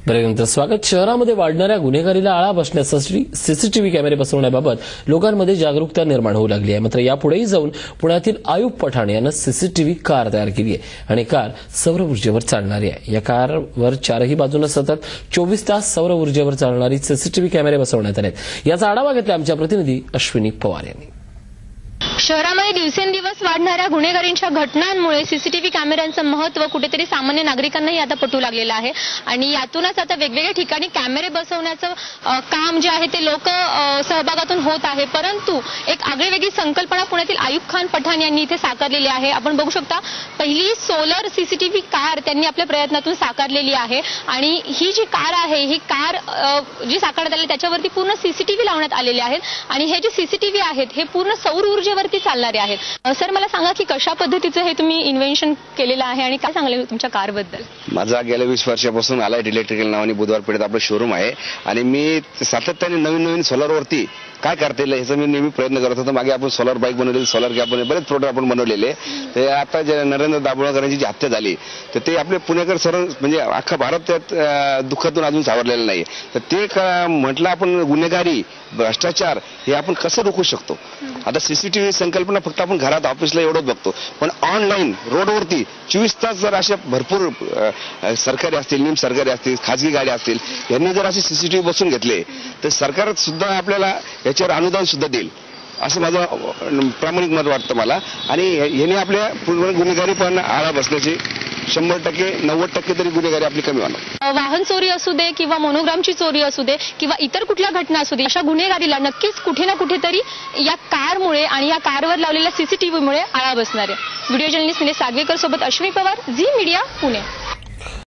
ब्रेकनंतर स्वागत. शहरामध्ये वाढणाऱ्या गुन्हेगारीला आळा बसण्यासाठी सीसीटीव्ही कॅमेरे बसवण्याबाबत लोकांमध्ये जागरूकता निर्माण होऊ लागली आहे. मात्र यापुढेही जाऊन पुण्यातील आयुब पठाण यानं सीसीटीव्ही कार तयार केली आहे आणि कार सौर ऊर्जेवर चालणारी आहे. या कारवर चारही बाजूने सतत 24 तास सौर ऊर्जेवर चालणारी सीसीटीव्ही कॅमेरे बसवण्यात आले. याचा आढावा घेतला आमच्या प्रतिनिधी अश्विनी पवार यांनी. शहरामध्ये दिवसेंदिवस वाढणाऱ्या गुन्हेगारींच्या घटनांमुळे सीसीटीव्ही कॅमेऱ्यांचं महत्त्व कुठेतरी सामान्य नागरिकांनाही आता पटू लागलेलं आहे आणि यातूनच आता वेगवेगळ्या ठिकाणी कॅमेरे बसवण्याचं काम जे आहे ते लोक सहभागातून होत आहे. परंतु एक आगळीवेगळी संकल्पना पुण्यातील आयुब खान पठाण यांनी इथे साकारलेली आहे. आपण बघू शकता, पहिली सोलर सीसीटीव्ही कार त्यांनी आपल्या प्रयत्नातून साकारलेली आहे आणि ही जी कार आहे ही कार जी साकारण्यात आली त्याच्यावरती पूर्ण सीसीटीव्ही लावण्यात आलेले आहेत आणि हे जे सीसीटीव्ही आहेत हे पूर्ण सौर ऊर्जेवरती चालणारे आहेत. सर, मला सांगा की कशा पद्धतीचं हे तुम्ही इन्व्हेन्शन केलेलं आहे आणि काय सांगले तुमच्या कारबद्दल? माझा गेल्या 20 वर्षापासून आलाय इलेक्ट्रिकल नावाने बुधवार पेठेत आपलं शोरूम आहे आणि मी सातत्याने नवीन सोलरवरती काय करता येईल याचा मी नेहमी प्रयत्न करत होतो. मागे आपण सोलर बाईक बनवलेली, सोलर कॅप बनवले, बरेच प्रोडक्ट आपण बनवलेले. ते आता जे नरेंद्र दाभोळकरांची जी हत्या झाली तर ते आपले पुणेकर सर्व म्हणजे अख्खा भारत त्यात दुःखातून अजून सावरलेलं नाही. तर ते म्हटलं आपण गुन्हेगारी, भ्रष्टाचार हे आपण कसं रोखू शकतो. आता सीसीटीव्ही संकल्पना फक्त आपण घरात ऑफिसला एवढंच बघतो, पण ऑनलाईन रोडवरती 24 तास जर अशा भरपूर सरकारी असतील, निम सरकारी असतील, खाजगी गाड्या असतील, यांनी जर असे सीसीटीव्ही बसून घेतले तर सरकार सुद्धा आपल्याला याच्यावर अनुदान सुद्धा देईल असं माझं प्रामाणिक मत वाटतं मला. आणि याने आपल्या गुन्हेगारी पण आळा बसण्याची 100%, 90% तरी गुन्हेगारी आपली कमी होणार. वाहन चोरी असू दे किंवा मोनोग्रामची चोरी असू दे किंवा इतर कुठल्या घटना असू दे, अशा गुन्हेगारीला नक्कीच कुठे ना कुठेतरी या कारमुळे आणि या कारवर लावलेल्या सीसीटीव्हीमुळे आळा बसणार आहे. व्हिडिओ जर्नलिस्ट निलेश सागवेकर सोबत अश्विनी पवार, झी मीडिया, पुणे.